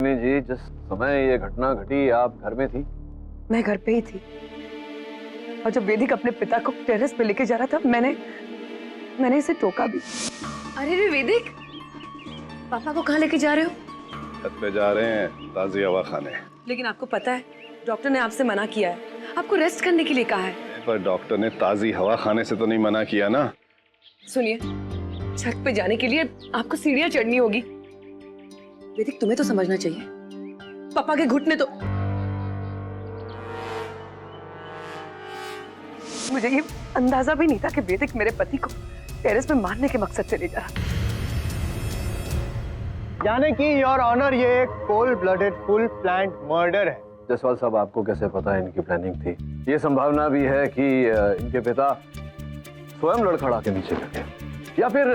शालिनी जी, जिस समय ये घटना घटी आप घर में थी? मैं घर पे ही थी, और जब वैदिक अपने पिता को टेरेस पे लेके जा रहा था, मैंने इसे टोका भी। अरे रे वैदिक, पापा को कहाँ लेके जा रहे हो? छत पे जा रहे हैं, ताजी हवा खाने। लेकिन आपको पता है डॉक्टर ने आपसे मना किया है, आपको रेस्ट करने के लिए कहा है। पर डॉक्टर ने ताजी हवा खाने से तो नहीं मना किया ना। सुनिए, छत पे जाने के लिए आपको सीढ़ियां चढ़नी होगी। वैदिक, तुम्हें तो समझना चाहिए, पापा के घुटने तो। मुझे ये अंदाजा भी नहीं था कि वैदिक मेरे पति को टेरेस पे मारने के मकसद से ले जा रहा। यानी कि योर ऑनर, ये एक cold blooded full planned murder है। जायसवाल साहब, आपको कैसे पता है इनकी प्लानिंग थी? ये संभावना भी है कि इनके पिता स्वयं लड़खड़ा के नीचे गिर गए, या फिर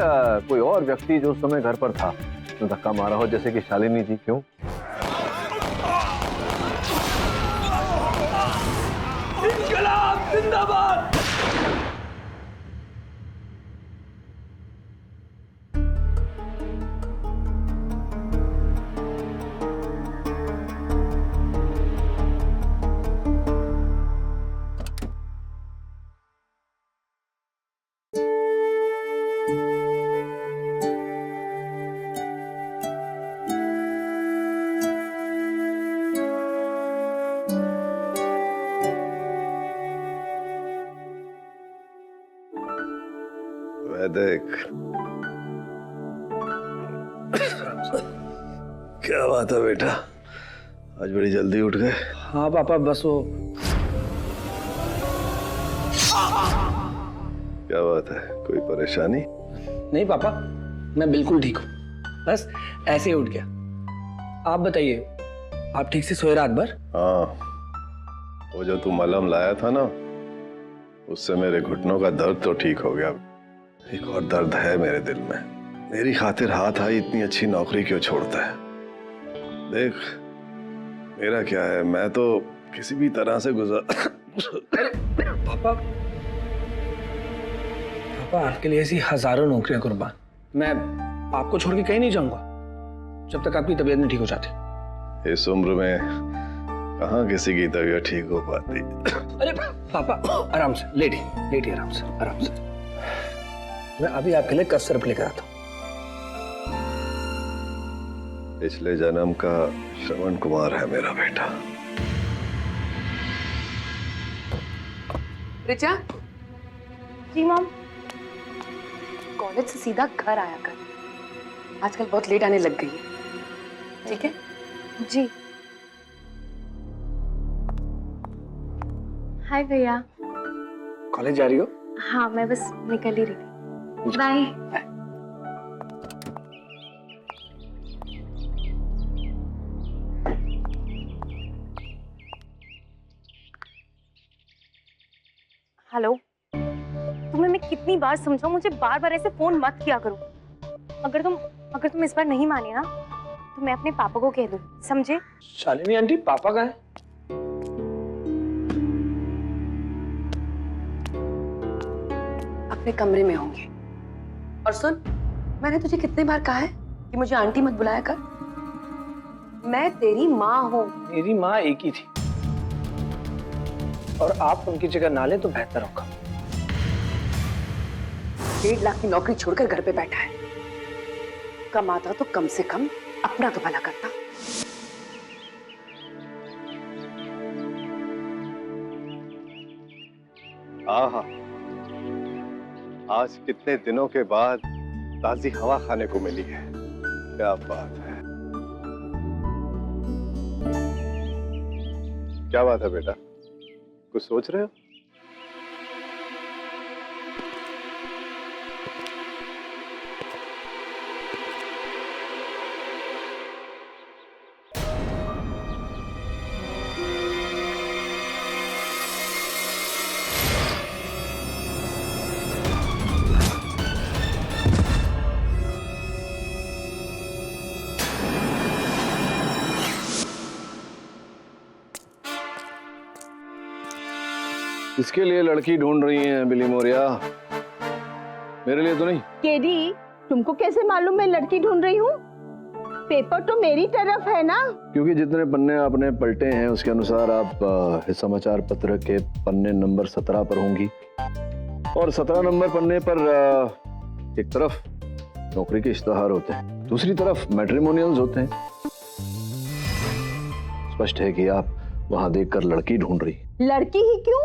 कोई और व्यक्ति जो उस समय घर पर था तो धक्का मारा हो, जैसे कि शालिनी जी। क्यों? इंकलाब जिंदाबाद। वैदिक, क्या बात है बेटा, आज बड़ी जल्दी उठ गए? हाँ पापा, बस वो। क्या बात है, कोई परेशानी? नहीं पापा, मैं बिल्कुल ठीक हूँ, बस ऐसे ही उठ गया। आप बताइए, आप ठीक से सोए रात भर? हाँ, वो जो तू मलहम लाया था ना, उससे मेरे घुटनों का दर्द तो ठीक हो गया। एक और दर्द है मेरे दिल में, मेरी खातिर हाथ आई इतनी अच्छी नौकरी क्यों छोड़ता है? देख, मेरा क्या है, मैं तो किसी भी तरह से पापा, पापा आपके लिए ऐसी हजारों नौकरियां कुर्बान, मैं आपको छोड़ के कहीं नहीं जाऊंगा जब तक आपकी तबीयत नहीं ठीक हो जाती। इस उम्र में कहाँ किसी की तबीयत ठीक हो पाती। अरे पापा, आराम से लेटिए आराम से। मैं अभी आपके लिए कफ सिरप लेकर आता हूँ। पिछले जन्म का श्रवण कुमार है मेरा बेटा। रिचा। जी मॉम। कॉलेज से सीधा घर आया कर, आजकल बहुत लेट आने लग गई है, ठीक है? जी। हाय भैया। कॉलेज जा रही हो? हाँ, मैं बस निकल ही रही थी। बाय। हेलो, तुम्हें मैं कितनी बार समझाऊं, मुझे बार बार ऐसे फोन मत किया करो। अगर तुम इस बार नहीं माने ना, तो मैं अपने पापा को कह दूं, समझे? शालिनी आंटी, पापा कहाँ हैं? अपने कमरे में होंगे। और सुन, मैंने तुझे कितने बार कहा है कि मुझे आंटी मत बुलाया कर। मैं तेरी माँ हूँ। मेरी माँ एक ही थी, और आप उनकी जगह ना ले तो बेहतर होगा। 1.5 लाख की नौकरी छोड़कर घर पे बैठा है, कमाता तो कम से कम अपना तो भला करता। आहा, आज कितने दिनों के बाद ताजी हवा खाने को मिली है, क्या बात है। क्या बात है बेटा, कुछ सोच रहे हो? इसके लिए लड़की ढूंढ रही हैं बिली मोरिया, मेरे लिए तो नहीं। केडी, तुमको कैसे मालूम मैं लड़की ढूंढ रही हूँ? पेपर तो मेरी तरफ है ना। क्योंकि जितने पन्ने आपने पलटे हैं उसके अनुसार आप इस समाचार पत्र के पन्ने नंबर 17 पर होंगी और 17 नंबर पन्ने पर एक तरफ नौकरी के इश्तहार होते हैं, दूसरी तरफ मैट्रिमोनियल्स होते हैं। स्पष्ट है कि आप वहां देखकर लड़की ढूंढ रही। लड़की ही क्यों,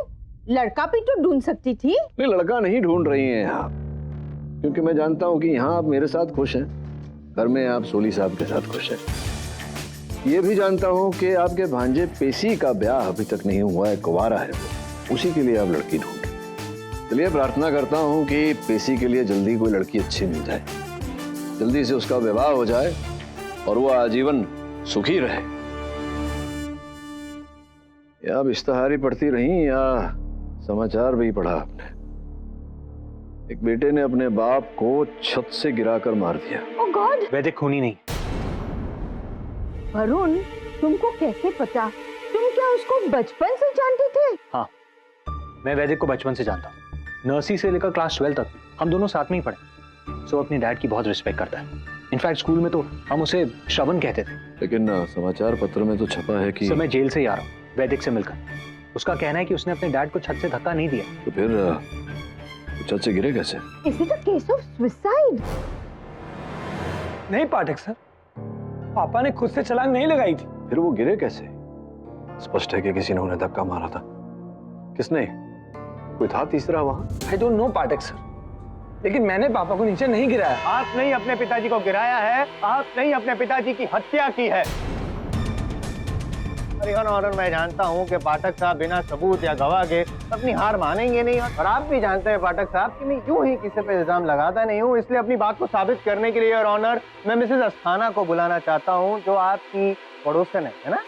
लड़का भी तो ढूंढ सकती थी। नहीं, लड़का नहीं ढूंढ रही हैं आप, क्योंकि मैं जानता हूं कि यहाँ आप मेरे साथ खुश हैं, घर में आप सोली साहब के साथ खुश हैं। ये भी जानता हूं कि आपके भांजे पेशी का ब्याह अभी तक नहीं हुआ है, कुंवारा है वो, उसी के लिए आप लड़की ढूंढ रहे। चलिए प्रार्थना करता हूं कि पेशी के लिए जल्दी कोई लड़की अच्छी मिल जाए, जल्दी से उसका विवाह हो जाए और वो आजीवन सुखी रहे। या आप इश्तहार ही पढ़ती रही या समाचार भी पढ़ा आपने? एक बेटे ने अपने बाप को छत से गिराकर मार दिया। ओह गॉड। वैदिक खूनी नहीं। वरुण, तुमको कैसे पता? तुम क्या उसको बचपन से जानते थे? हाँ, मैं वैदिक को बचपन से जानता हूँ। नर्सरी से लेकर क्लास 12 तक हम दोनों साथ में ही पढ़े। सो अपने डैड की बहुत रिस्पेक्ट करता है। इनफैक्ट स्कूल में तो हम उसे श्रवण कहते थे। लेकिन समाचार पत्र में तो छपा है कि सर मैं जेल से ही आ रहा हूँ वैदिक से मिलकर। उसका कहना है कि उसने अपने डैड को छत से धक्का नहीं दिया। तो फिर छत से गिरे कैसे? Is it a case of suicide? नहीं पाठक सर, पापा ने खुद से छलांग नहीं लगाई थी। फिर वो गिरे कैसे? स्पष्ट है कि किसी ने उन्हें धक्का मारा था। किसने? कोई था तीसरा वहां? I don't know Pathak sir, लेकिन मैंने पापा को नीचे नहीं गिराया। आप नहीं अपने पिताजी को गिराया है, आप नहीं अपने पिताजी की हत्या की है। और मैं जानता हूं कि पाठक साहब बिना सबूत या गवाह के अपनी हार मानेंगे नहीं, और आप भी जानते हैं पाठक साहब कि मैं यूं ही किसी पे इल्जाम लगाता नहीं हूं। इसलिए अपनी बात को साबित करने के लिए और ऑनर मैं मिसेस अस्थाना को बुलाना चाहता हूं, जो आपकी पड़ोसन है ना?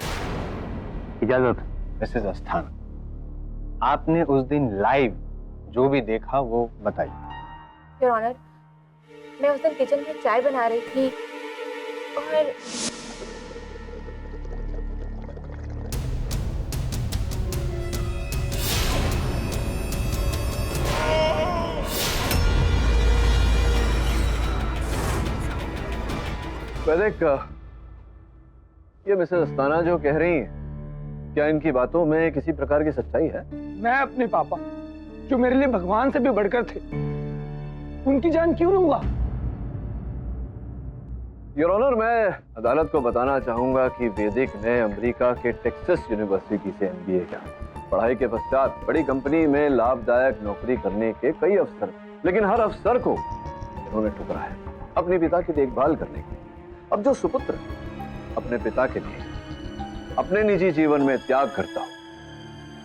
इजाजत। मिसेस अस्थाना, आपने उस दिन लाइव जो भी देखा वो बताइए। योर ऑनर, मैं उस दिन किचन में चाय बना रही थी और वैदिक, ये मिसेस अस्थाना जो कह रही हैं, क्या इनकी बातों में किसी प्रकार की सच्चाई है? मैं अपने पापा, जो मेरे लिए भगवान से भी बढ़कर थे, उनकी जान क्यों लूंगा? योर ऑनर, मैं अदालत को बताना चाहूंगा कि वैदिक ने अमेरिका के टेक्सास यूनिवर्सिटी से MBA किया। पढ़ाई के पश्चात बड़ी कंपनी में लाभदायक नौकरी करने के कई अवसर, लेकिन हर अवसर को इन्होंने ठुकराया अपने पिता की देखभाल करने के। अब जो सुपुत्र अपने पिता के लिए अपने निजी जीवन में त्याग करता हो,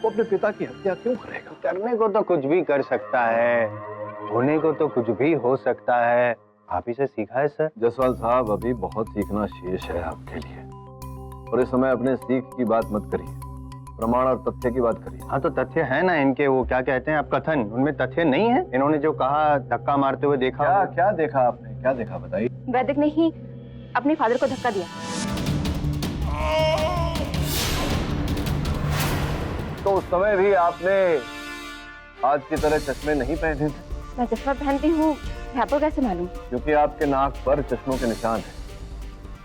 वो अपने पिता की हत्या क्यों करेगा? करने को तो कुछ भी कर सकता है, होने को तो कुछ भी हो सकता है। आप ही से सीखा है सर। जसवाल साहब, अभी बहुत सीखना शेष है आपके लिए, और इस समय अपने सीख की बात मत करिए, प्रमाण और तथ्य की बात करिए। हाँ तो तथ्य है ना इनके, वो क्या कहते हैं आप, कथन, उनमें तथ्य नहीं है? इन्होंने जो कहा धक्का मारते हुए देखा। क्या क्या देखा आपने? क्या देखा बताइए। वैदिक ने ही अपने फादर को धक्का दिया। तो उस समय भी आपने आज की तरह चश्मे नहीं पहने थे? मैं चश्मा पहनती हूँ, आपको कैसे मालूम? क्योंकि आपके नाक पर चश्मों के निशान हैं,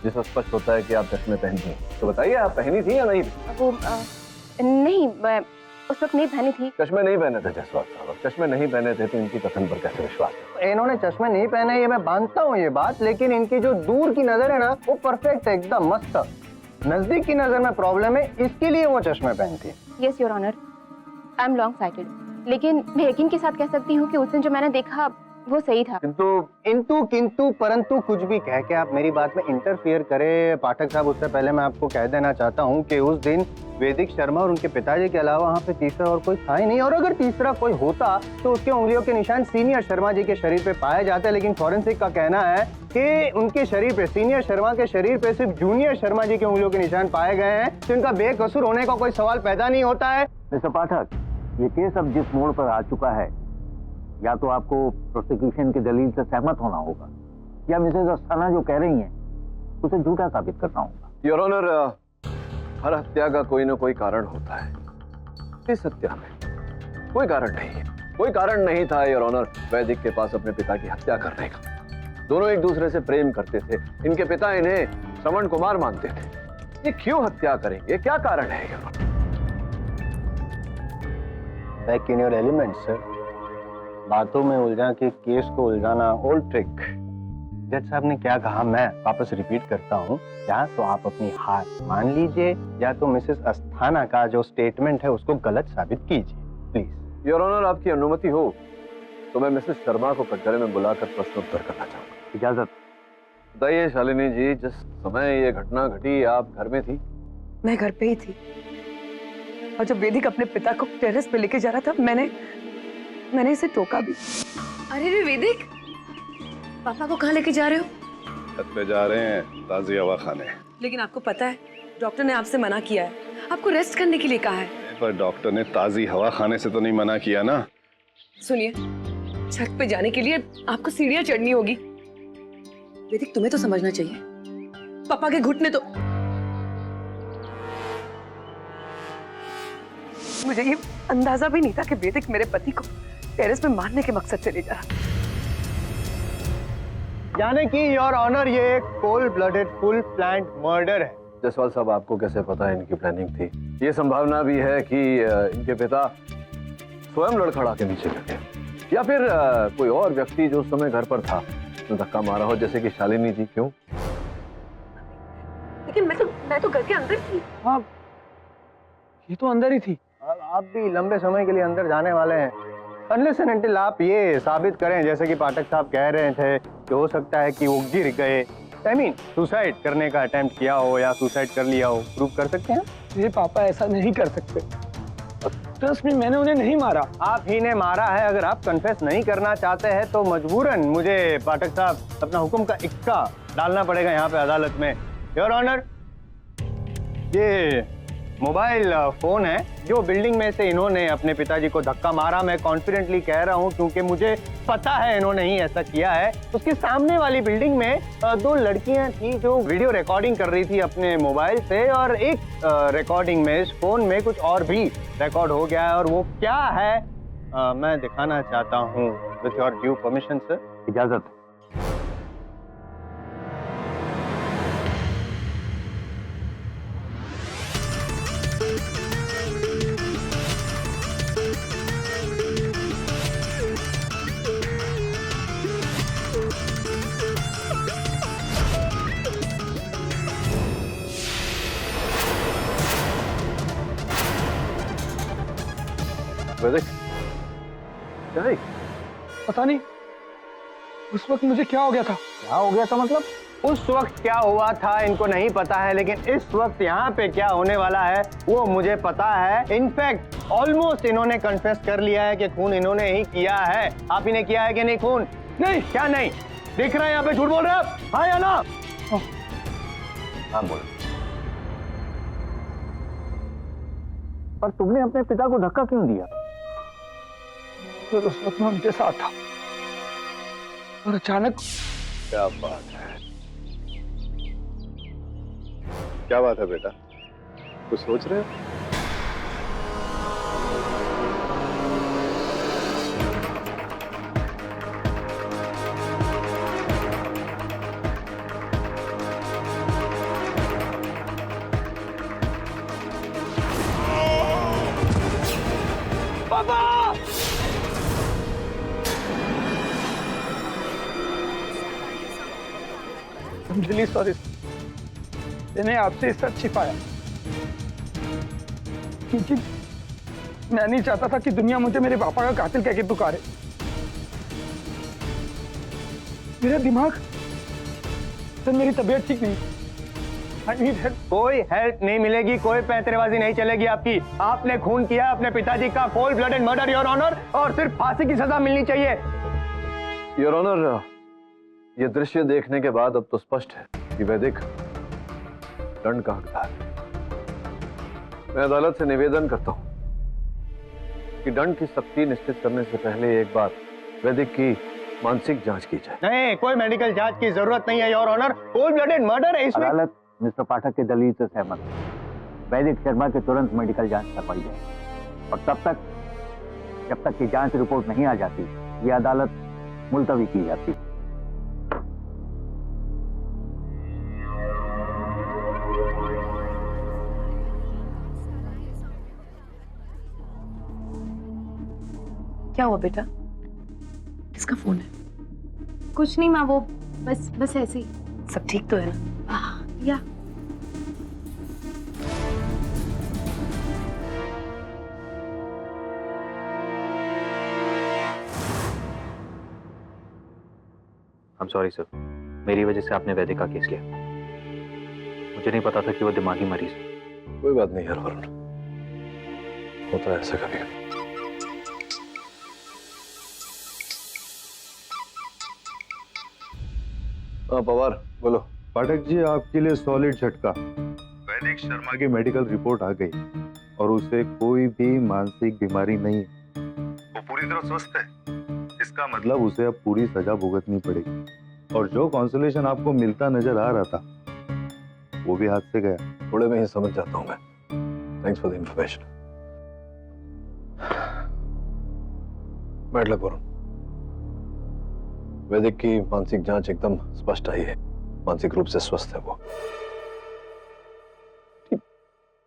जिससे स्पष्ट होता है कि आप चश्मे पहनती हैं। तो बताइए, आप पहनी थी या नहीं? वो नहीं, मैं उस वक्त नहीं पहनी थी। चश्मे नहीं पहने थे जसवाल साहब, चश्मे नहीं पहने थे तो इनकी कथन पर कैसे विश्वास है? इन्होंने चश्मे नहीं पहने, ये मैं मानता हूँ ये बात, लेकिन इनकी जो दूर की नजर है ना, वो परफेक्ट है, एकदम मस्त। नजदीक की नजर में प्रॉब्लम है, इसके लिए वो चश्मे पहनती है। Yes your honour, I am long sighted, लेकिन मैं यकीन के साथ कह सकती हूँ कि उस दिन जो मैंने देखा वो सही था। किंतु परंतु कुछ भी कह के आप मेरी बात में इंटरफियर करे पाठक साहब, उससे पहले मैं आपको कह देना चाहता हूँ कि उस दिन वैदिक शर्मा और उनके पिताजी के अलावा वहाँ पे तीसरा और कोई था ही नहीं, और अगर तीसरा कोई होता तो उसके उंगलियों के निशान सीनियर शर्मा जी के शरीर पे पाए जाते। लेकिन फॉरेंसिक का कहना है कि उनके शरीर पे, सीनियर शर्मा के शरीर पे सिर्फ जूनियर शर्मा जी के उंगलियों के निशान पाए गए हैं, तो इनका बेकसूर होने का कोई सवाल पैदा नहीं होता है। मिस्टर पाठक, ये केस अब जिस मोड़ पर आ चुका है, या तो आपको प्रोसिक्यूशन की दलील से सहमत होना होगा, या मिसेस अस्थाना जो कह रही हैं उसे झूठा साबित करना होगा। योर ऑनर, हर हत्या का कोई ना कोई कारण होता है। इस हत्या में कोई कारण नहीं है, कोई कारण नहीं था योर ऑनर वैदिक के पास अपने पिता की हत्या करने का। दोनों एक दूसरे से प्रेम करते थे। इनके पिता इन्हें श्रवण कुमार मानते थे। ये क्यों हत्या करेंगे, क्या कारण है? Back in your element sir. बातों में उलझा के केस को उलझाना ओल्ड ट्रिक। जज साहब ने क्या कहा मैं वापस रिपीट करता हूँ, या तो आप अपनी हार मान लीजिए या तो मिसेस अस्थाना का जो स्टेटमेंट है उसको गलत साबित कीजिए प्लीज। योर ऑनर, आपकी अनुमति हो तो मैं मिसेस शर्मा को कटघरे में बुलाकर प्रश्नोत्तर करना चाहूंगा। इजाजत। बताइए शालिनी जी, जिस समय ये घटना घटी आप घर में थी? मैं घर पे ही थी और जब वैदिक अपने पिता को टेरेस पे लेके जा रहा था मैंने इसे टोका भी। अरे रे वैदिक, पापा को कहाँ लेके जा रहे हो? छत पे जा रहे हैं ताजी हवा खाने। लेकिन आपको पता है डॉक्टर ने आपसे मना किया है, आपको रेस्ट करने के लिए कहा है। पर डॉक्टर ने ताजी हवा खाने से तो नहीं मना किया ना। सुनिए, छत पे जाने के लिए आपको सीढ़ियां चढ़नी होगी। वैदिक तुम्हें तो समझना चाहिए, पापा के घुटने तो। मुझे ये अंदाजा भी नहीं था कि वैदिक मेरे पति को टेरेस पे मारने के मकसद से ले जा रहा। यानी कि योर ऑनर ये एक cold blooded full planned murder है। जसवाल साहब, आपको कैसे पता है इनकी प्लानिंग थी? ये संभावना भी है कि इनके पिता स्वयं लड़खड़ा के नीचे गिर गए, या फिर कोई और व्यक्ति जो उस समय घर पर था तो धक्का मारा हो, जैसे कि शालिनी जी। क्यों? लेकिन मैं तो घर के अंदर थी। हाँ, ये तो अंदर ही थी। आप भी लंबे समय के लिए अंदर जाने वाले हैं, अनलेस एंड अनटिल आप ये साबित करें, जैसे कि पाठक साहब कह रहे थे कि हो सकता है कि वो गिर गए, आई मीन सुसाइड करने का अटेम्प्ट किया हो या सुसाइड कर लिया हो, प्रूव कर सकते हैं? मेरे पापा ऐसा नहीं कर सकते। ट्रस्ट मी, मैंने उन्हें नहीं मारा। आप ही ने मारा है। अगर आप कन्फेस नहीं करना चाहते हैं तो मजबूरन मुझे पाठक साहब अपना हुक्म का इक्का डालना पड़ेगा यहाँ पे अदालत में। योर ऑनर, ये मोबाइल फोन है जो बिल्डिंग में से इन्होंने अपने पिताजी को धक्का मारा। मैं कॉन्फिडेंटली कह रहा हूँ क्योंकि मुझे पता है इन्होंने ही ऐसा किया है। उसके सामने वाली बिल्डिंग में दो लड़कियां थी जो वीडियो रिकॉर्डिंग कर रही थी अपने मोबाइल से, और एक रिकॉर्डिंग में इस फोन में कुछ और भी रिकॉर्ड हो गया है, और वो क्या है मैं दिखाना चाहता हूँ with your due permission sir. इजाजत। वैदिक, क्या है? पता नहीं उस वक्त मुझे क्या हो गया था। क्या हो गया था मतलब? उस वक्त क्या हुआ था इनको नहीं पता है, लेकिन इस वक्त यहाँ पे क्या होने वाला है वो मुझे पता है। इनफैक्ट ऑलमोस्ट इन्होंने कन्फेस कर लिया है कि खून इन्होंने ही किया है। आप ही ने किया है कि नहीं खून? नहीं। क्या नहीं दिख रहा है यहाँ पे? झूठ बोल रहे हैं आप? हाँ या ना? हाँ बोल। पर तुमने अपने पिता को धक्का क्यों दिया? फिर उस वक्त मैं उनके साथ था और अचानक। क्या बात है, क्या बात है बेटा, कुछ सोच रहे हो? रियली सॉरी, मैंने आपसे ये सच छिपाया क्योंकि मैं नहीं चाहता था कि दुनिया मुझे मेरे पापा का कातिल कह के पुकारे। मेरा दिमाग सर, मेरी तबीयत ठीक नहीं। I need help। कोई हेल्प नहीं मिलेगी, कोई पैंतरेबाजी नहीं चलेगी आपकी। आपने खून किया अपने पिताजी का, cold blooded murder your honour, और सिर्फ फांसी की सजा मिलनी चाहिए। योर ऑनर, ये दृश्य देखने के बाद अब तो स्पष्ट है कि वैदिक दंड का हकदार है। मैं अदालत से निवेदन करता हूं कि दंड की सख्ती निश्चित करने से पहले एक बार वैदिक की मानसिक जांच की जाए। नहीं, कोई मेडिकल जांच की जरूरत नहीं है your honour. Cold blooded murder है इसमें। अदालत मिस्टर पाठक के दलील से सहमत है। वैदिक शर्मा के तुरंत मेडिकल जांच करवाई जाए, और जब तक की जांच रिपोर्ट नहीं आ जाती, ये अदालत मुलतवी की जाती। क्या हुआ बेटा? किसका फोन है? कुछ नहीं माँ, वो बस ऐसे ही। सब ठीक तो है ना? या I'm sorry सर, मेरी वजह से आपने वैदिक का केस लिया। मुझे नहीं पता था कि वो दिमागी मरीज है। कोई बात नहीं यार वरुण, होता है ऐसा कभी। हाँ पवार बोलो। पाठक जी, आपके लिए सॉलिड झटका। वैदिक शर्मा की मेडिकल रिपोर्ट आ गई और उसे कोई भी मानसिक बीमारी नहीं है। वो पूरी तरह स्वस्थ है। इसका मतलब उसे अब पूरी सजा भुगतनी पड़ेगी और जो कॉन्सोलेशन आपको मिलता नजर आ रहा था वो भी हाथ से गया। थोड़े में ही समझ जाता हूं मैं। Thanks for the information. Bad luck Varun. वैदिक की मानसिक जांच एकदम स्पष्ट आई है, मानसिक रूप से स्वस्थ है वो।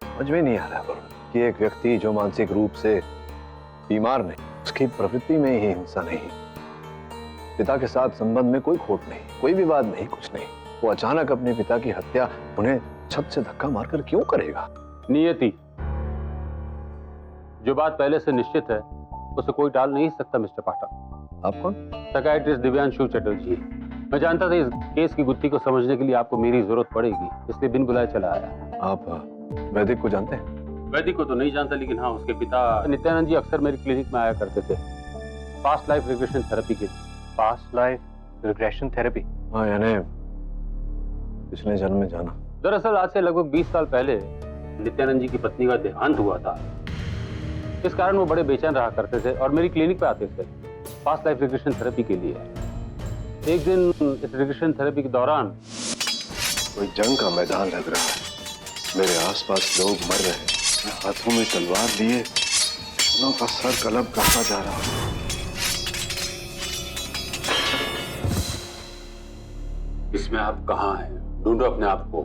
समझ में नहीं आ रहा है वरुण कि एक व्यक्ति जो मानसिक रूप से बीमार नहीं, उसकी प्रवृत्ति में ही हिंसा नहीं, पिता के साथ संबंध में कोई खोट नहीं, कोई विवाद नहीं, कुछ नहीं, वो अचानक अपने पिता की हत्या उन्हें छत से धक्का मारकर क्यों करेगा? नियति। जो बात पहले से निश्चित है उसे कोई टाल नहीं सकता मिस्टर पाठक। आप कौन? साइकियाट्रिस्ट दिव्यांशु चटर्जी। मैं जानता था इस केस की गुत्थी को समझने के लिए आपको मेरी जरूरत पड़ेगी, इसलिए बिन बुलाए चला आया। आप वैदिक को जानते हैं? वैदिक को तो नहीं जानता, लेकिन हाँ, उसके पिता नित्यानंद जी अक्सर मेरी क्लिनिक में आया करते थे पास्ट लाइफ रिग्रेशन थेरेपी के। Past life regression therapy? हाँ, यानी पिछले जन्म में जाना। दरअसल आज से लगभग 20 साल पहले नित्यानंद जी की पत्नी का देहांत हुआ था। इस कारण वो बड़े बेचैन रहा करते थे और मेरी क्लिनिक पे आते थे पास्ट लाइफ रिग्रेशन थेरेपी के लिए। एक दिन इस रिग्रेशन थेरेपी के दौरान कोई जंग का मैदान लग रहा है, मेरे आसपास लोग मर रहे हैं, हाथों में तलवार लिए दुश्मनों का सर कलब काटा जा रहा है। इसमें आप कहाँ हैं? ढूंढो अपने आप को।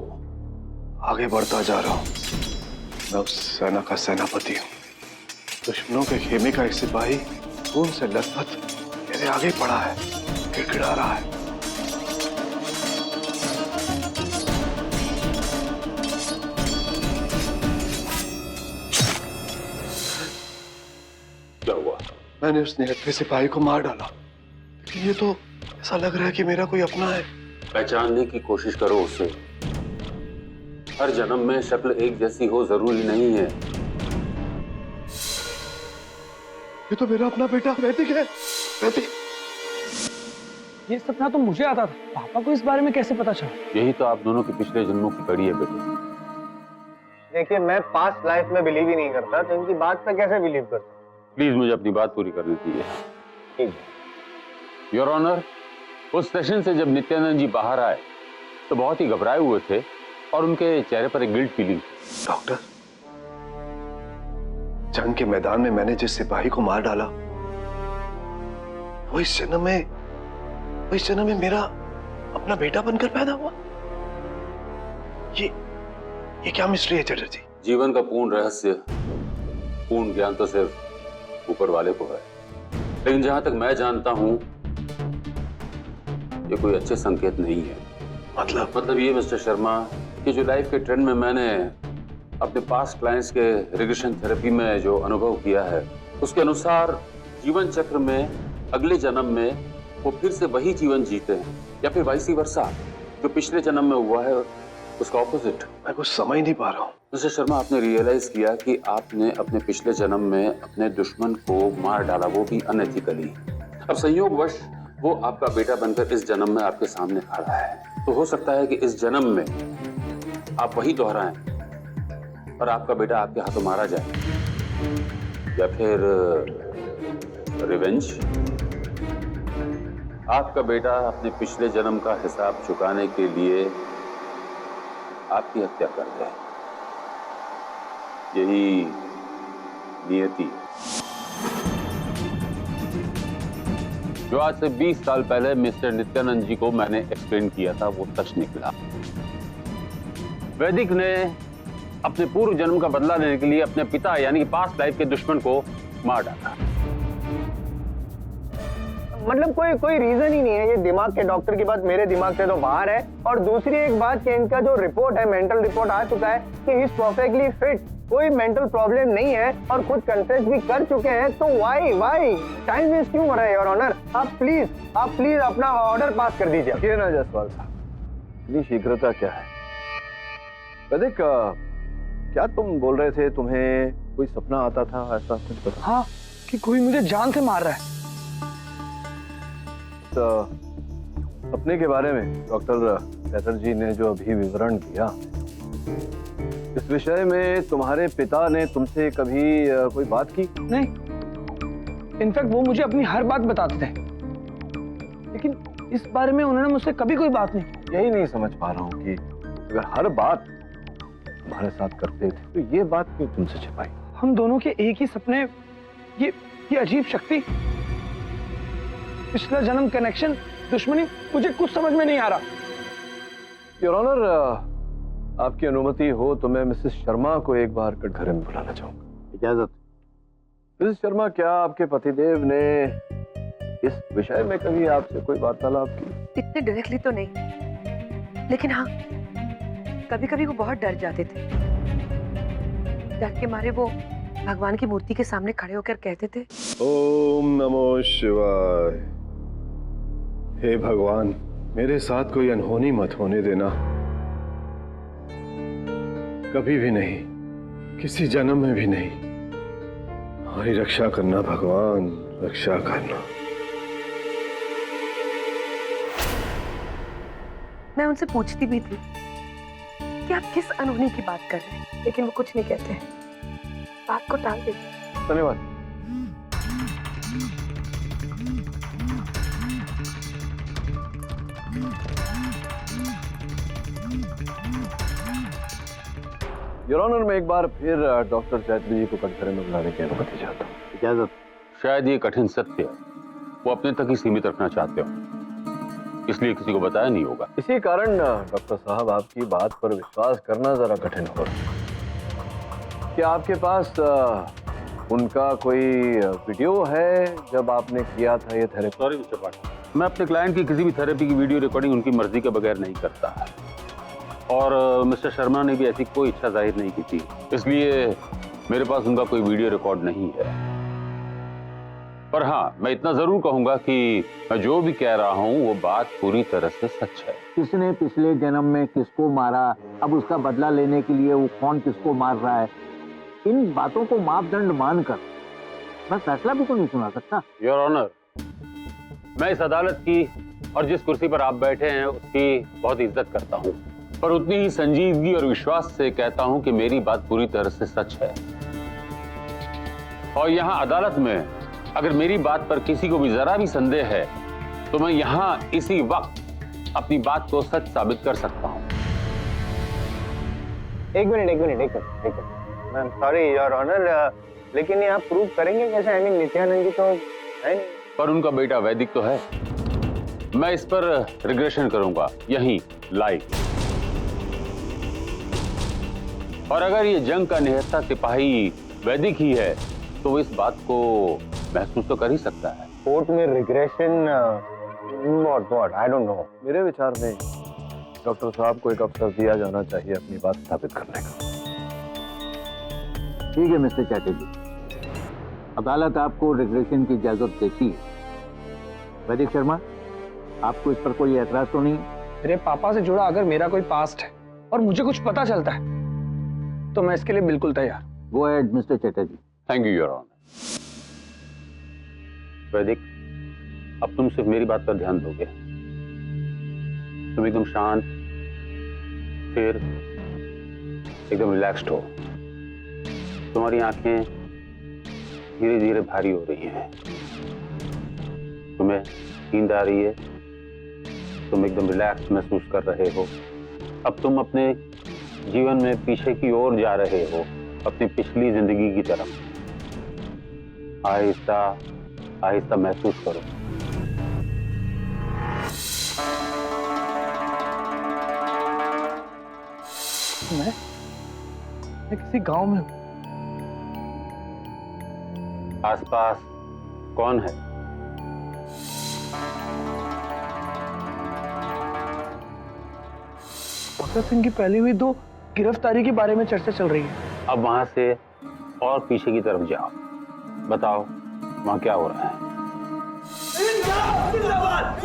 आगे बढ़ता जा रहा हूं। मैं उस सेना का सेनापति हूं, दुश्मनों के खेमे का एक सिपाही खून से लथपथ मेरे आगे पड़ा है, गिड़गिड़ा रहा है। क्या हुआ? मैंने उस निहत्थे सिपाही को मार डाला, लेकिन ये तो ऐसा लग रहा है कि मेरा कोई अपना है। पहचानने की कोशिश करो उसे। हर जन्म में शक्ल एक जैसी हो जरूरी नहीं है। ये तो मेरा अपना बेटा वैदिक है। वैदिक, ये सपना तो मुझे आता था, पापा को इस बारे में कैसे पता चला? यही तो आप दोनों के पिछले जन्मों की कड़ी है बेटे। देखिए, मैं पास्ट लाइफ में बिलीव ही नहीं करता, तो इनकी बात पे कैसे बिलीव करता? प्लीज मुझे अपनी बात पूरी करनी चाहिए। ठीक। योर ऑनर, उस सेशन से जब नित्यानंद जी बाहर आए तो बहुत ही घबराए हुए थे और उनके चेहरे पर एक गिल्ट फीलिंग। डॉक्टर, जंग के मैदान में मैंने जिस सिपाही को मार डाला वो इस जन्म में मेरा अपना बेटा बनकर पैदा हुआ। ये क्या मिस्ट्री है चटर्जी? जीवन का पूर्ण रहस्य, पूर्ण ज्ञान तो सिर्फ ऊपर वाले को है, लेकिन जहां तक मैं जानता हूं ये कोई अच्छे संकेत नहीं है। मतलब ये मिस्टर शर्मा कि जो लाइफ के ट्रेंड में मैंने अपने पास्ट क्लाइंट्स के रिग्रेशन थेरेपी में जो अनुभव किया है उसके अनुसार जीवन चक्र में अगले जन्म में वो फिर से वही जीवन जीते हैं, या फिर वाइस वर्सा, जो पिछले जन्म में हुआ है उसका ऑपोजिट। मैं कुछ समझ नहीं पा रहा हूँ। मिस्टर शर्मा, आपने रियलाइज किया कि आपने अपने पिछले जन्म में अपने दुश्मन को मार डाला, वो भी अनएथिकली। अब संयोगवश वो आपका बेटा बनकर इस जन्म में आपके सामने खड़ा है, तो हो सकता है कि इस जन्म में आप वही दोहराएं और आपका बेटा आपके हाथों मारा जाए, या फिर रिवेंज। आपका बेटा अपने पिछले जन्म का हिसाब चुकाने के लिए आपकी हत्या कर दे। यही नियति। जो आज से 20 साल पहले मिस्टर नित्यानंद जी को मैंने एक्सप्लेन किया था वो सच निकला। वैदिक ने अपने पूर्व जन्म का बदला लेने के लिए अपने पिता यानी कि पास्ट लाइफ के दुश्मन को मार डाला। मतलब कोई रीजन ही नहीं है। ये दिमाग के डॉक्टर की बात मेरे दिमाग से तो बाहर है। और दूसरी एक बात कि इनका जो रिपोर्ट है, मेंटल रिपोर्ट आ चुका है कि ही इज परफेक्टली फिट, कोई मेंटल प्रॉब्लम नहीं है और खुद कंफेस भी कर चुके हैं। तो वाई टाइम वेस्ट क्यों हो रहा है योर ऑनर? आप प्लीज अपना ऑर्डर पास कर दीजिए। ये ना जायसवाल साहब, इतनी शीघ्रता क्या है? वैदिक, क्या तुम बोल रहे थे तुम्हें कोई सपना आता था, ऐसा कुछ बता? हाँ, कि कोई मुझे जान से मार रहा है। तो सपने के बारे में डॉक्टर चैटर्जी ने जो अभी विवरण दिया, इस विषय में तुम्हारे पिता ने तुमसे कभी कोई बात की? नहीं, इनफैक्ट वो मुझे अपनी हर बात बताते थे, लेकिन इस बारे में उन्होंने मुझसे कभी कोई बात नहीं की। यही नहीं समझ पा रहा हूँ कि अगर हर बात तुम्हारे साथ करते थे तो ये बात क्यों तुमसे छिपाई? हम दोनों के एक ही सपने, ये अजीब शक्ति, पिछला जन्म कनेक्शन, दुश्मनी, मुझे कुछ समझ में नहीं आ रहा। योर ऑनर, आपकी अनुमति हो तो मैं मिसेस शर्मा को एक बार कटघरे में बुलाना चाहूंगा। इजाजत। मिसेस शर्मा, क्या आपके पतिदेव ने इस विषय में कभी आपसे कोई वार्तालाप की? इतने डायरेक्टली तो नहीं, लेकिन हाँ, कभी कभी वो बहुत डर जाते थे। डर के मारे वो भगवान की मूर्ति के सामने खड़े होकर कहते थे, ओम नमो शिवाय। हे भगवान, मेरे साथ कोई अनहोनी मत होने देना, कभी भी नहीं, किसी जन्म में भी नहीं। हमारी रक्षा करना भगवान, रक्षा करना। मैं उनसे पूछती भी थी कि आप किस अनहोनी की बात कर रहे हैं, लेकिन वो कुछ नहीं कहते, बात को टाल देते। धन्यवाद। योर ऑनर, मैं एक बार फिर डॉक्टर चैटर्जी को कटघरे में बुलाने की अनुमति चाहता हूँ। इजाजत। शायद ये कठिन सत्य वो अपने तक ही सीमित रखना चाहते हो, इसलिए किसी को बताया नहीं होगा। इसी कारण डॉक्टर साहब आपकी बात पर विश्वास करना जरा कठिन हो रहा है। क्या आपके पास उनका कोई वीडियो है जब आपने किया था ये थेरेपी? सॉरी मिस्टर पाठक, मैं अपने क्लाइंट की किसी भी थेरेपी की वीडियो रिकॉर्डिंग उनकी मर्जी के बगैर नहीं करता, और मिस्टर शर्मा ने भी ऐसी कोई इच्छा जाहिर नहीं की थी, इसलिए मेरे पास उनका कोई वीडियो रिकॉर्ड नहीं है। पर हाँ, मैं इतना जरूर कहूंगा कि मैं जो भी कह रहा हूं वो बात पूरी तरह से सच है। किसने पिछले जन्म में किसको मारा, अब उसका बदला लेने के लिए वो कौन किसको मार रहा है, इन बातों को मापदंड मानकर मैं फैसला भी तो नहीं सुना सकता। योर ऑनर, मैं इस अदालत की और जिस कुर्सी पर आप बैठे हैं उसकी बहुत इज्जत करता हूं, पर उतनी ही संजीदगी और विश्वास से कहता हूं कि मेरी बात पूरी तरह से सच है। और यहां अदालत में अगर मेरी बात पर किसी को भी जरा भी संदेह है तो मैं यहां इसी वक्त अपनी बात को सच साबित कर सकता हूं। एक मिनट। मैं सॉरी योर ऑनर, लेकिन ये आप प्रूव करेंगे कैसे? आई मीन नित्यानंद जी तो है नहीं। पर उनका बेटा वैदिक तो है। मैं इस पर रिग्रेशन करूंगा यहीं लाइव। और अगर ये जंग का निहत्था सिपाही वैदिक ही है तो वो इस बात को महसूस तो कर ही सकता है। कोर्ट में regression, what I don't know. मेरे विचार में डॉक्टर साहब को एक अवसर दिया जाना चाहिए अपनी बात स्थापित करने का। ठीक है मिस्टर चैटर्जी, अदालत आपको रिग्रेशन की इजाजत देती है। वैदिक शर्मा, आपको इस पर कोई एतराज तो नहीं? मेरे पापा से जुड़ा अगर मेरा कोई पास्ट है और मुझे कुछ पता चलता है तो मैं इसके लिए बिल्कुल तैयार। Go ahead mister Chatterjee. Thank you your honour. Vaidik, अब तुम सिर्फ मेरी बात पर ध्यान दोगे। तुम एकदम शांत, फिर एकदम रिलैक्स्ड हो। तुम्हारी आंखें धीरे धीरे भारी हो रही हैं, तुम्हें नींद आ रही है, तुम एकदम रिलैक्स महसूस कर रहे हो। अब तुम अपने जीवन में पीछे की ओर जा रहे हो, अपनी पिछली जिंदगी की तरफ। आहिस्ता आहिस्ता महसूस करो। मैं किसी गांव में हूं। आसपास कौन है? भगत सिंह की पहली हुई 2 गिरफ्तारी के बारे में चर्चा चल रही है। अब वहां से और पीछे की तरफ जाओ, बताओ वहां क्या हो रहा है। इनकलाब जिंदाबाद!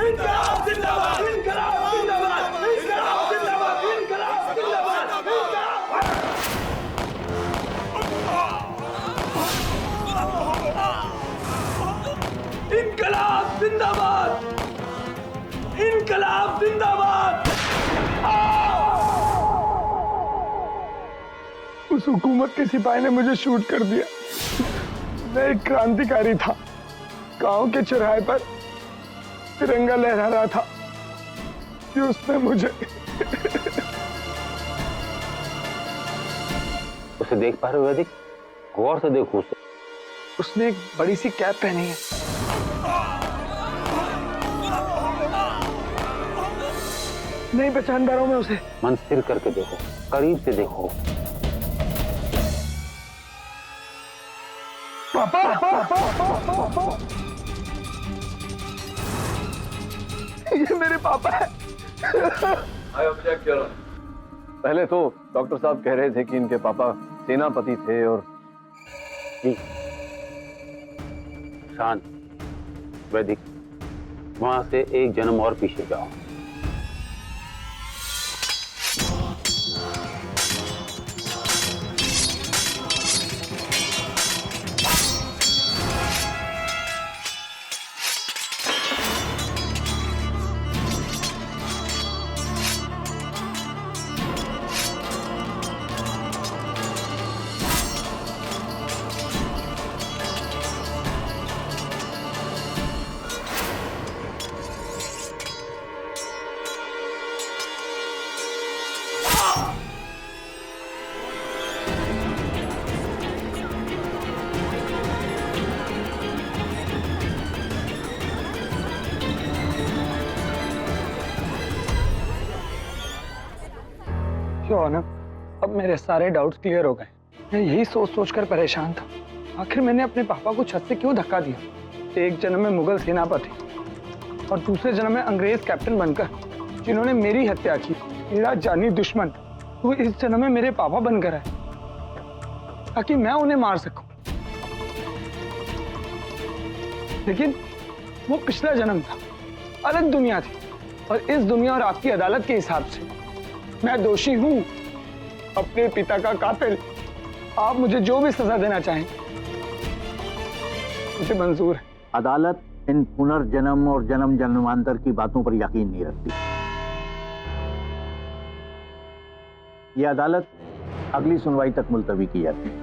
इनकलाब जिंदाबाद! उस हुकूमत के सिपाही ने मुझे शूट कर दिया। मैं एक क्रांतिकारी था, गांव के चौराहे पर तिरंगा लहरा रहा था कि उसने मुझे उसे देख पा रहे हो वैदिक? गौर से देखो उसे। उसने एक बड़ी सी कैप पहनी है। नहीं पहचान पा रहा हूं मैं उसे। मन स्थिर करके देखो, करीब से देखो। पापा! ये मेरे पापा है। पहले तो डॉक्टर साहब कह रहे थे कि इनके पापा सेनापति थे और शांत। वैदिक, वहां से एक जन्म और पीछे जाओ। अब मेरे सारे डाउट्स क्लियर हो गए। मैं यही सोच सोचकर परेशान था, आखिर मैंने अपने पापा को छत से क्यों धक्का दिया। एक जन्म में मुगल सेनापति और दूसरे जन्म में अंग्रेज कैप्टन बनकर जिन्होंने मेरी हत्या की, मेरा जानी दुश्मन, वो इस जन्म में मेरे पापा बनकर आए ताकि मैं उन्हें मार सकूं। लेकिन वो पिछला जन्म था, अलग दुनिया थी, और इस दुनिया और आपकी अदालत के हिसाब से मैं दोषी हूं, अपने पिता का कातिल। आप मुझे जो भी सजा देना चाहें मुझे मंजूर है। अदालत इन पुनर्जन्म और जन्म जन्मांतर की बातों पर यकीन नहीं रखती। यह अदालत अगली सुनवाई तक मुलतवी की जाती है।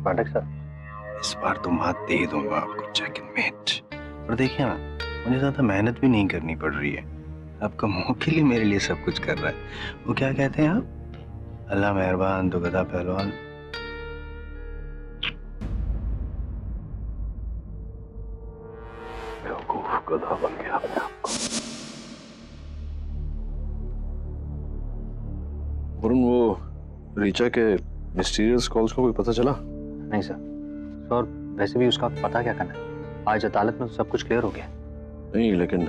पाठक साहब, इस बार तो मात दे दूंगा आपको, चेकमेट। और देखिए ना, मुझे ज्यादा मेहनत भी नहीं करनी पड़ रही है। आपका मुंह के लिए मेरे लिए सब कुछ कर रहा है। वो क्या कहते हैं आप? अल्लाह मेहरबान तो गधा पहलवान। बेवकूफ गधा बन गया अपने आप को। वरुण, वो रीचा के मिस्टीरियस कॉल्स का कोई पता चला? नहीं सर। और वैसे भी उसका पता क्या करना है? आज अदालत में तो सब कुछ क्लियर हो गया। नहीं, लेकिन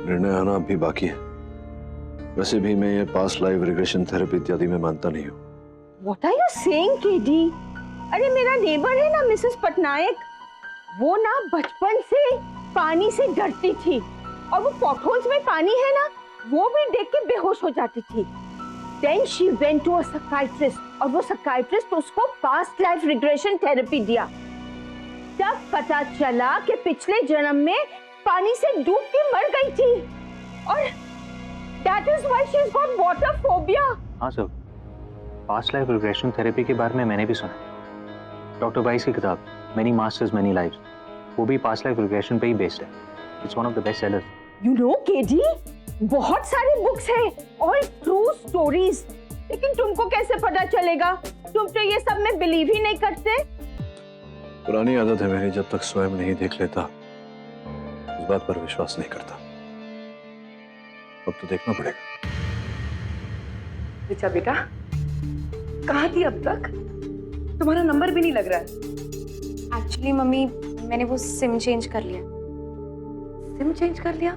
निर्णय आना अभी बाकी है। वैसे भी मैं ये पास्ट लाइफ रिग्रेशन थेरेपी इत्यादि में मानता नहीं हूँ। What are you saying, KD? अरे मेरा नेबर है ना मिसेस पटनायक, वो ना बचपन से पानी से डरती थी, और वो पॉटहोल्स में पानी है ना, वो भी देख के बेहोश हो जाती थी। Then she went to a psychiatrist, और वो psychiatrist उसको पास्ट लाइफ रिग्रेशन थेरेपी दिया। तब पता चला कि पिछले जन्म में पानी से डूब के मर गई थी, और that is why she's got water phobia। हाँ sir, past life regression therapy के बारे में मैंने भी सुना। डॉक्टर बाइस की किताब मेनी मास्टर्स मेनी लाइव्स, वो भी पास्ट लाइफ रिग्रेशन पे ही बेस्ड है। It's one of the best sellers. You know KD, बहुत सारी बुक्स है, ऑल ट्रू स्टोरीज, लेकिन तुमको कैसे पता चलेगा? तुम तो ये सब में बिलीव ही नहीं करते। पुरानी आदत है मेरी, जब तक स्वयं नहीं देख लेता इस बात पर विश्वास नहीं करता। अब तो देखना पड़ेगा। ऋचा बेटा, कहाँ थी अब तक? तुम्हारा नंबर भी नहीं लग रहा है। एक्चुअली मम्मी, मैंने वो सिम चेंज कर लिया। सिम चेंज कर लिया?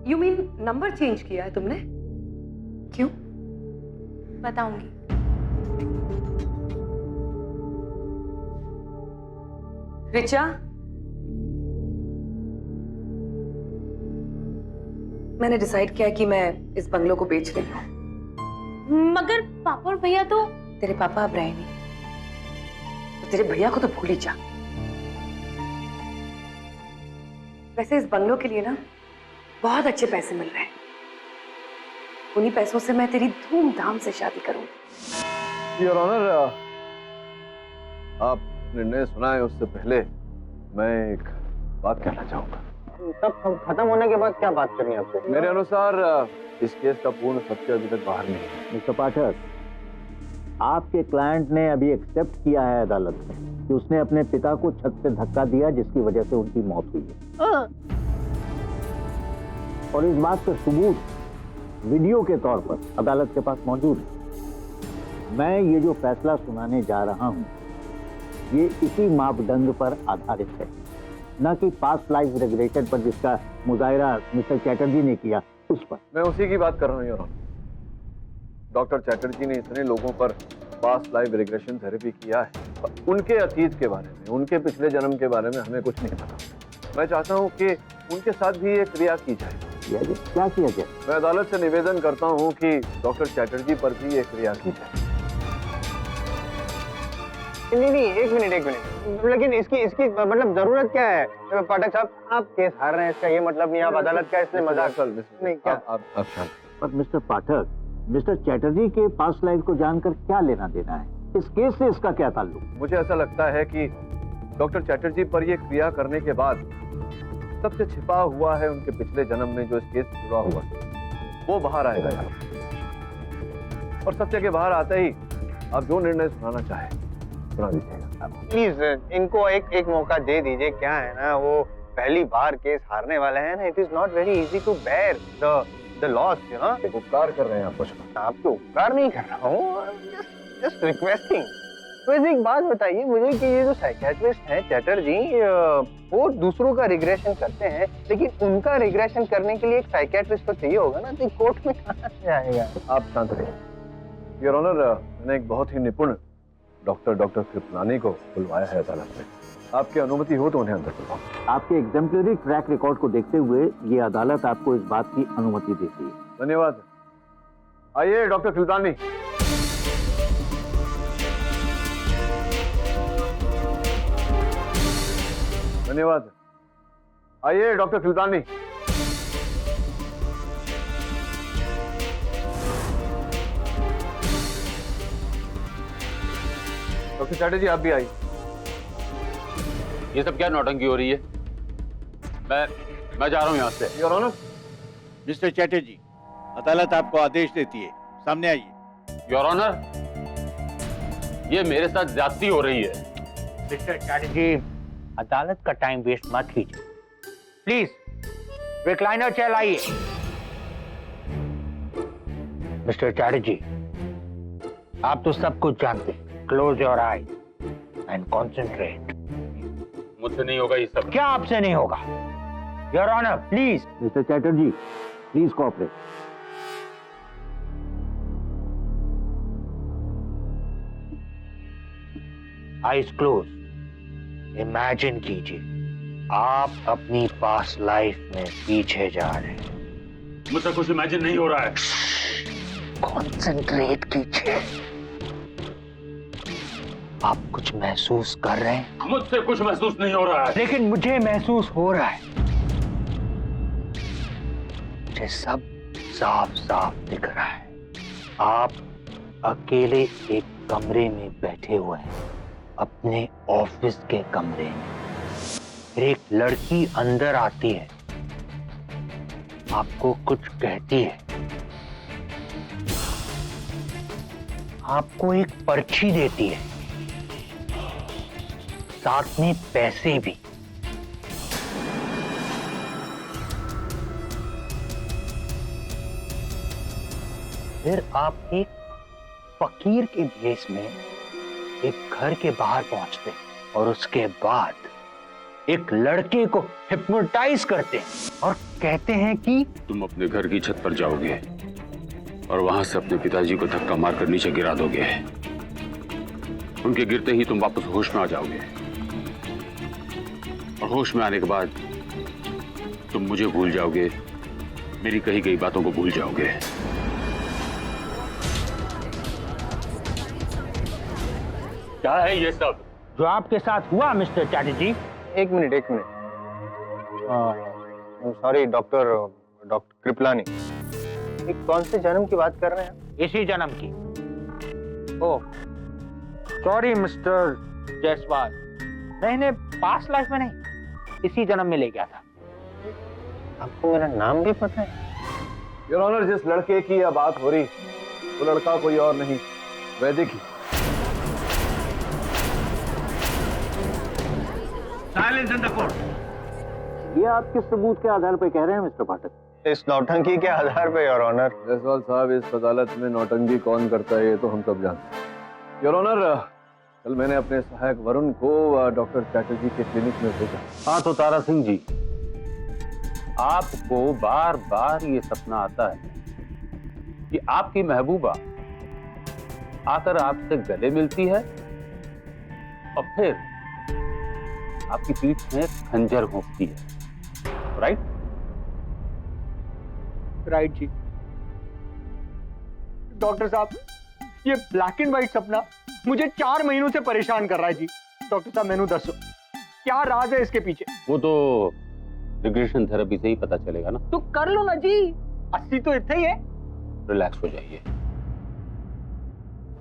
यू मीन नंबर चेंज किया है तुमने? क्यों? बताऊंगी। रिचा, मैंने डिसाइड किया है कि मैं इस बंगलो को बेच रही हूँ। मगर पापा और भैया तो। तेरे पापा अब रहे नहीं, तो तेरे भैया को तो भूल ही जा। वैसे इस बंगलो के लिए ना बहुत अच्छे पैसे मिल रहे हैं। उन्हीं पैसों से मैं तेरी धूमधाम से शादी करूंगी। योर ऑनर, आप निर्णय सुनाए उससे पहले मैं एक बात कहना चाहूंगा। तब खत्म होने के बाद क्या बात करनी है आपसे? मेरे अनुसार इस केस का पूर्ण सत्य अभी तक बाहर नहीं है। मिस्टर पाठक, आपके क्लाइंट ने अभी एक्सेप्ट किया है अदालत में कि उसने अपने पिता को छत से धक्का दिया, जिसकी वजह से उनकी मौत हुई है। और इस बात का सबूत वीडियो के तौर पर अदालत के पास मौजूद है। मैं ये जो फैसला सुनाने जा रहा हूं, ये इसी मापदंड पर आधारित है, न कि पास्ट लाइफ रेगुलेशन पर जिसका मुजाहिरा मिस्टर चैटर्जी ने किया उस पर। मैं उसी की बात कर रहा हूँ योर ऑनर। डॉक्टर चैटर्जी ने इतने लोगों पर पास्ट लाइफ रिग्रेशन थेरेपी किया है, उनके अतीत के बारे में, उनके पिछले जन्म के बारे में हमें कुछ नहीं पता। मैं चाहता हूँ कि उनके साथ भी एक क्रिया की जाए। क्या किया जाए? मैं अदालत से निवेदन करता हूँ कि डॉक्टर चैटर्जी पर भी एक क्रिया की जाए। नहीं, एक मिनट। लेकिन इसकी मतलब जरूरत क्या है? पाठक साहब, आप केस हार रहे हैं, इसका ये मतलब नहीं आप अदालत का इसने मजाक नहीं क्या? आप शांत। पर मिस्टर पाठक, मिस्टर चैटर्जी के पास्ट लाइफ को जानकर क्या लेना देना है? इस केस से इसका क्या ताल्लुक? मुझे ऐसा लगता है कि डॉक्टर चैटर्जी पर यह क्रिया करने के बाद सबसे छिपा हुआ है उनके पिछले जन्म में जो इस केस से जुड़ा हुआ, वो बाहर आएगा यार। और सत्य के बाहर आते ही आप जो निर्णय सुनाना चाहे सुना दीजिएगा। प्लीज इनको एक मौका दे दीजिए। क्या है ना, वो पहली बार केस हारने वाले हैं ना। It is not very easy to bear the loss, you know. उपकार कर रहे हैं आप कुछ? आपको उपकार नहीं कर रहा हूँ, जस्ट रिक्वेस्टिंग। वैसे एक बात बताइए मुझे कि ये जो साइकियाट्रिस्ट हैं चैटर्जी, वो दूसरों का रिग्रेशन करते हैं, लेकिन उनका रिग्रेशन करने के लिए एक साइकियाट्रिस्ट तो चाहिए होगा ना, तो कोर्ट में कहाँ से आएगा? आप शांत रहिए योर ऑनर। मैंने एक बहुत ही निपुण डॉक्टर कृपलानी को बुलवाया है अदालत में। आपकी अनुमति हो तो उन्हें अंदर बुलवाओ। आपके एग्जेम्पलरी ट्रैक रिकॉर्ड को देखते हुए ये अदालत आपको इस बात की अनुमति देती है। धन्यवाद। आइए डॉक्टर कृपलानी। धन्यवाद। आइए डॉक्टर कृपलानी। डॉक्टर चैटर्जी आप भी आइए। ये सब क्या नौटंकी हो रही है? मैं जा रहा हूं यहां से। Your honour. मिस्टर चैटर्जी, अदालत आपको आदेश देती है, सामने आइए। योर ऑनर, ये मेरे साथ ज्यादती हो रही है। मिस्टर चैटर्जी, अदालत का टाइम वेस्ट मत कीजिए। प्लीज रिक्लाइनर चेयर लाइए। मिस्टर चैटर्जी, आप तो सब कुछ जानते हैं। Close your eyes and concentrate. मुझसे नहीं होगा ये सब। क्या आपसे नहीं होगा? Your honour please. Mister Chatterjee please cooperate. Eyes close. Imagine कीजिए आप अपनी पास्ट लाइफ में पीछे जा रहे हैं। मुझसे कुछ इमेजिन नहीं हो रहा है। कॉन्सेंट्रेट कीजिए। आप कुछ महसूस कर रहे हैं? मुझसे कुछ महसूस नहीं हो रहा है। लेकिन मुझे महसूस हो रहा है। मुझे सब साफ साफ दिख रहा है। आप अकेले एक कमरे में बैठे हुए हैं, अपने ऑफिस के कमरे में। फिर एक लड़की अंदर आती है, आपको कुछ कहती है, आपको एक पर्ची देती है, साथ में पैसे भी। फिर आप एक फकीर के भेष में एक घर के बाहर पहुंचते और उसके बाद एक लड़के को हिप्नोटाइज करते हैं और कहते हैं कि तुम अपने घर की छत पर जाओगे और वहां से अपने पिताजी को धक्का मारकर नीचे गिरा दोगे। उनके गिरते ही तुम वापस होश में आ जाओगे और होश में आने के बाद तुम मुझे भूल जाओगे, मेरी कही गई बातों को भूल जाओगे। क्या है ये सब जो आपके साथ हुआ मिस्टर चैटर्जी? एक मिनट सॉरी डॉक्टर कृपलानी, ये कौन से जन्म की बात कर रहे हैं? इसी जन्म की। ओह सॉरी मिस्टर जायसवाल, मैं इन्हें पास्ट लाइफ में नहीं, इसी जन्म में ले गया था। आपको मेरा नाम भी पता है? योर ऑनर, जिस लड़के की यह बात हो रही वो लड़का कोई और नहीं, वैदिक ही। Silence in the court. ये आप किस सबूत के आधार पर कह रहे हैं मिस्टर पाठक? इस नौटंकी के आधार पे योर ऑनर। जायसवाल साहब, इस अदालत में नौटंकी कौन करता है ये तो हम सब जानते हैं। योर ऑनर, कल मैंने अपने सहायक वरुण को डॉक्टर चैटर्जी के क्लिनिक में भेजा। हाँ तो तारा सिंह जी, आपको बार बार ये सपना आता है कि आपकी महबूबा आकर आपसे गले मिलती है और फिर आपकी पीठ में खंजर घोंपती है, राइट? राइट जी। डॉक्टर साहब, ये ब्लैक एंड व्हाइट सपना मुझे 4 महीनों से परेशान कर रहा है जी। डॉक्टर साहब मैनू दसो क्या राज है इसके पीछे? वो तो रिग्रेशन थेरेपी से ही पता चलेगा ना। तो कर लो ना जी, 80 तो इतना ही है। रिलैक्स हो जाइए,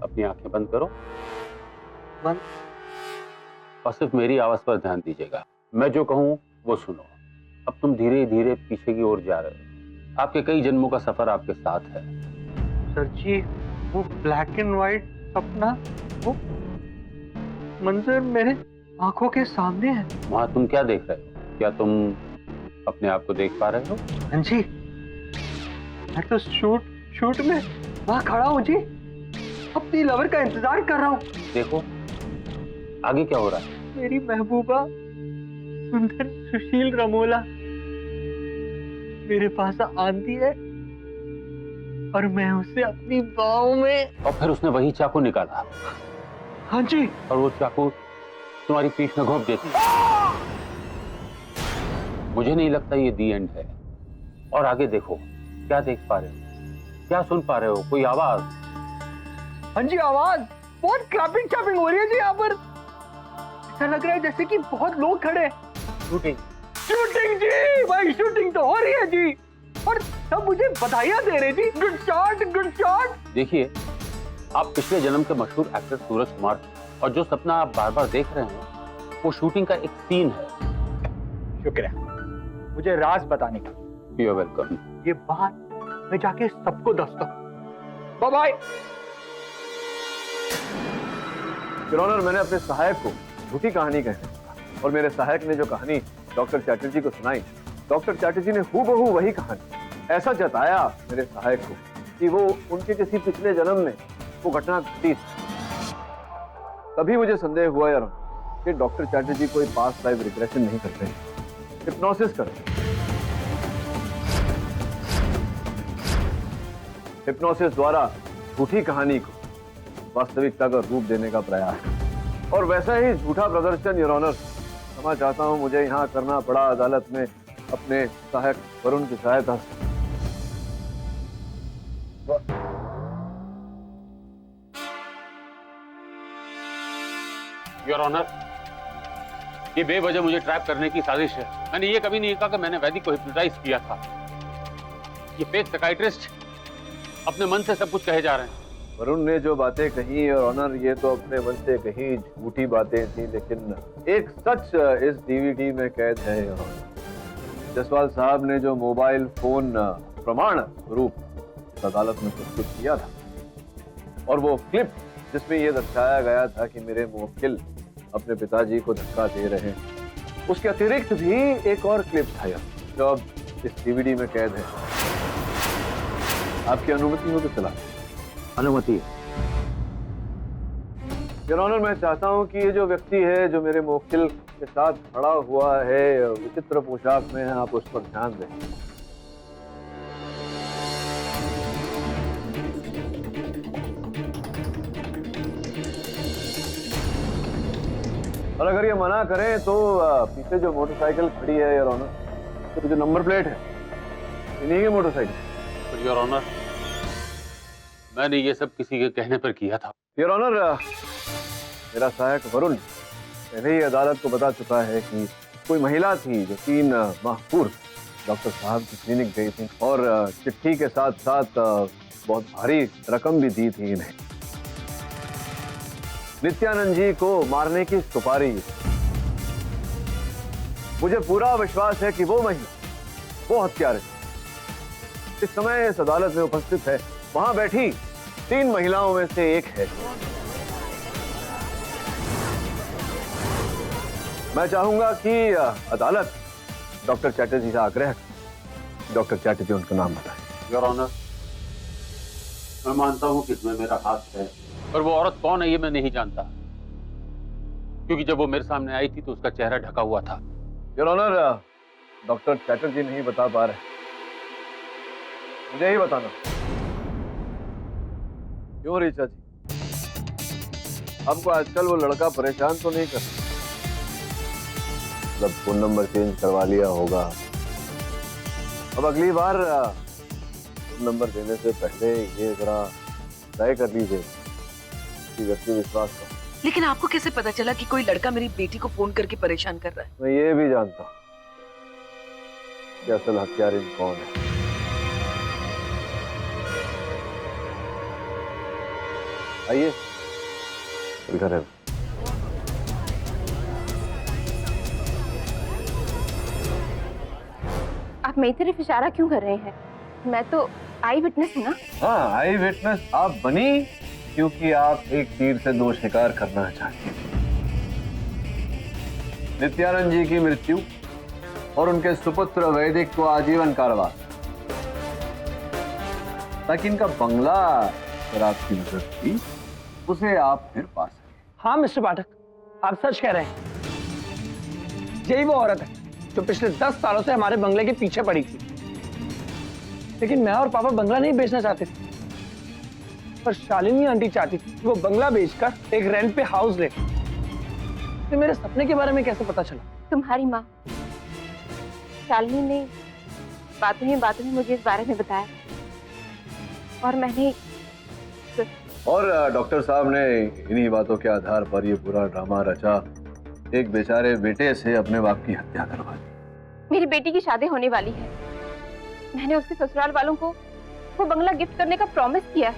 अपनी आंखें बंद करो, बंद, और सिर्फ मेरी आवाज पर ध्यान दीजिएगा। मैं जो कहूं वो सुनो। अब तुम धीरे धीरे पीछे की ओर जा रहे हो, आपके कई जन्मों का सफर आपके साथ है। सर जी, वो ब्लैक एंड व्हाइट सपना, वो मंजर मेरे आंखों के सामने है। वहां तुम क्या देख रहे हो? क्या तुम अपने आप को देख पा रहे हो? हाँ जी, मैं तो शूट में वहां खड़ा हूँ जी, अपनी लवर का इंतजार कर रहा हूँ। देखो आगे क्या हो रहा है। मेरी महबूबा सुंदर सुशील रमोला मेरे पास आती है और मैं उसे अपनी बाहों में। और फिर उसने वही चाकू निकाला। हाँ जी। और वो चाकू तुम्हारी पीठ में घोंप देती है। मुझे नहीं लगता ये दी एंड है। और आगे देखो, क्या देख पा रहे हो? क्या सुन पा रहे हो? कोई आवाज? हाँ जी, आवाज बहुत क्लैपिंग चैपिंग हो रही है जी। यहाँ पर ऐसा लग रहा है जैसे कि बहुत लोग खड़े हैं। शूटिंग जी, भाई शूटिंग तो हो रही है जी, और सब मुझे बधाइयां दे रहे जी। Good shot, good shot. देखिए, आप पिछले जन्म के मशहूर एक्टर सूरज कुमार थे, और जो सपना आप बार बार देख रहे हैं वो शूटिंग का एक सीन है। शुक्रिया मुझे राज बताने का। You are welcome. ये बात मैं जाके सबको दसता हूँ। Bye bye. योर ऑनर, मैंने अपने सहायक को झूठी कहानी कही और मेरे सहायक ने जो कहानी डॉक्टर चैटर्जी को सुनाई, डॉक्टर चैटर्जी ने हूबहू वही कहानी ऐसा जताया मेरे सहायक को कि वो उनके किसी पिछले जन्म में वो घटना घटी। तभी मुझे संदेह हुआ यार कि डॉक्टर चैटर्जी कोई पास्ट लाइफ रिग्रेशन नहीं करते, हिप्नोसिस करते। हिप्नोसिस द्वारा झूठी कहानी को वास्तविकता का रूप देने का प्रयास, और वैसा ही झूठा प्रदर्शन योर ऑनर क्षमा चाहता हूं मुझे यहाँ करना पड़ा अदालत में अपने सहायक वरुण की सहायता से। योर ऑनर, ये बेवजह मुझे ट्रैप करने की साजिश है। मैंने ये कभी नहीं कहा कि मैंने वैदिक को हिप्नोटाइज किया था। ये फेक साइकियाट्रिस्ट अपने मन से सब कुछ कहे जा रहे हैं। वरुण ने जो बातें कही और ऑनर, ये तो अपने मन से कही झूठी बातें थी, लेकिन एक सच इस डीवीडी में कैद है। जायसवाल साहब ने जो मोबाइल फोन प्रमाण रूप अदालत में प्रस्तुत किया था, और वो क्लिप जिसमें ये दर्शाया गया था कि मेरे मुवक्किल अपने पिताजी को धक्का दे रहे हैं, उसके अतिरिक्त भी एक और क्लिप था जो अब इस डीवीडी में कैद है। आपकी अनुमति हो तो चला। अनुमति। योर ऑनर, मैं चाहता हूं कि ये जो व्यक्ति है जो मेरे मुवक्किल आपके साथ खड़ा हुआ है विचित्र पोशाक में, आप उस पर ध्यान दें। और अगर ये मना करें तो पीछे जो मोटरसाइकिल खड़ी है योर ऑनर, तो जो नंबर प्लेट है इन्हीं की मोटरसाइकिल। योर ऑनर, मैंने ये सब किसी के कहने पर किया था। योर ऑनर, मेरा सहायक वरुण पहले ही अदालत को बता चुका है कि कोई महिला थी जो 3 माह पूर्व डॉक्टर साहब की क्लिनिक गई थी और चिट्ठी के साथ साथ बहुत भारी रकम भी दी थी इन्हें। नित्यानंद जी को मारने की सुपारी। मुझे पूरा विश्वास है कि वो महिला, वो हत्यारे इस समय इस अदालत में उपस्थित है, वहां बैठी 3 महिलाओं में से एक है। मैं चाहूंगा कि अदालत डॉक्टर चैटर्जी से आग्रह करे, डॉक्टर चैटर्जी उनका नाम बताएं। योर ऑनर, मैं मानता हूं कि इसमें मेरा हाथ है, पर वो औरत कौन है ये मैं नहीं जानता, क्योंकि जब वो मेरे सामने आई थी तो उसका चेहरा ढका हुआ था। योर ऑनर, डॉक्टर चैटर्जी नहीं बता पा रहे, मुझे ही बताना। क्यों ऋचा जी, आपको आजकल वो लड़का परेशान तो नहीं कर, मतलब फोन नंबर चेंज करवा लिया होगा? अब अगली बार फोन नंबर देने से पहले ये जरा तय कर लीजिए कि व्यक्ति विश्वास का। लेकिन आपको कैसे पता चला कि कोई लड़का मेरी बेटी को फोन करके परेशान कर रहा है? मैं ये भी जानता हूं कि असल हत्यारे कौन है। आइए, इधर है। आप मेरी तरफ इशारा क्यों कर रहे हैं? मैं तो आई विटनेस हूँ ना। हाँ, आई विटनेस आप बनी क्योंकि आप एक तीर से 2 शिकार करना चाहते हैं। नित्यानंद जी की मृत्यु और उनके सुपुत्र वैदिक को आजीवन कारावास, ताकि इनका बंगला अगर आपकी जरूरत थी उसे आप फिर पा सके। हाँ मिस्टर पाठक, आप सच कह रहे हैं। यही वो औरत है जो पिछले 10 सालों से हमारे बंगले के पीछे पड़ी थी। लेकिन मैं और पापा बंगला नहीं बेचना चाहते थे, पर शालिनी आंटी चाहती थी कि वो बंगला बेचकर एक रेंट पे हाउस ले। तो मेरे सपने के बारे में कैसे पता चला? तुम्हारी माँ शालिनी ने बातों में मुझे इस बारे में बताया और मैंने और डॉक्टर साहब ने इन्हीं बातों के आधार पर ये पूरा ड्रामा रचा, एक बेचारे बेटे से अपने बाप की हत्या करवा दी। मेरी बेटी की शादी होने वाली है। मैंने उसके ससुराल वालों को वो बंगला गिफ्ट करने का प्रॉमिस किया है।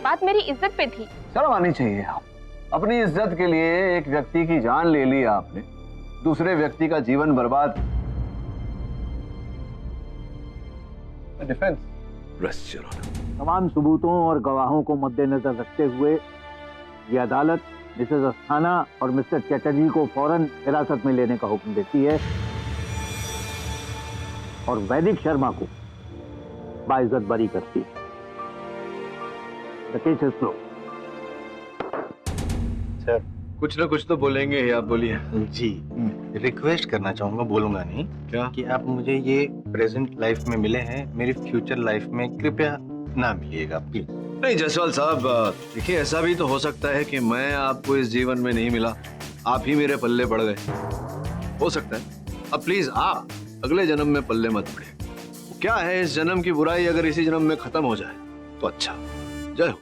बात मेरी इज्जत पे थी। शर्म आनी चाहिए। आप अपनी इज्जत के लिए एक व्यक्ति की जान ले ली आपने, दूसरे व्यक्ति का जीवन बर्बाद। डिफेंस। तमाम सबूतों और गवाहों को मद्देनजर रखते हुए ये अदालत मिसेस अस्थाना और मिस्टर चैटर्जी को फौरन हिरासत में लेने का हुक्म देती है और वैदिक शर्मा को बाइज्जत बरी करती है। The case is closed. Sir कुछ ना कुछ तो बोलेंगे ही, आप बोलिए। जी, रिक्वेस्ट करना चाहूंगा, बोलूंगा नहीं क्या? कि आप मुझे ये प्रेजेंट लाइफ में मिले हैं, मेरी फ्यूचर लाइफ में कृपया ना मिलिएगा प्लीज। नहीं जायसवाल साहब, देखिए ऐसा भी तो हो सकता है कि मैं आपको इस जीवन में नहीं मिला, आप ही मेरे पल्ले पड़ गए, हो सकता है। अब प्लीज आप अगले जन्म में पल्ले मत पड़े। क्या है इस जन्म की बुराई, अगर इसी जन्म में खत्म हो जाए तो अच्छा। जय हो।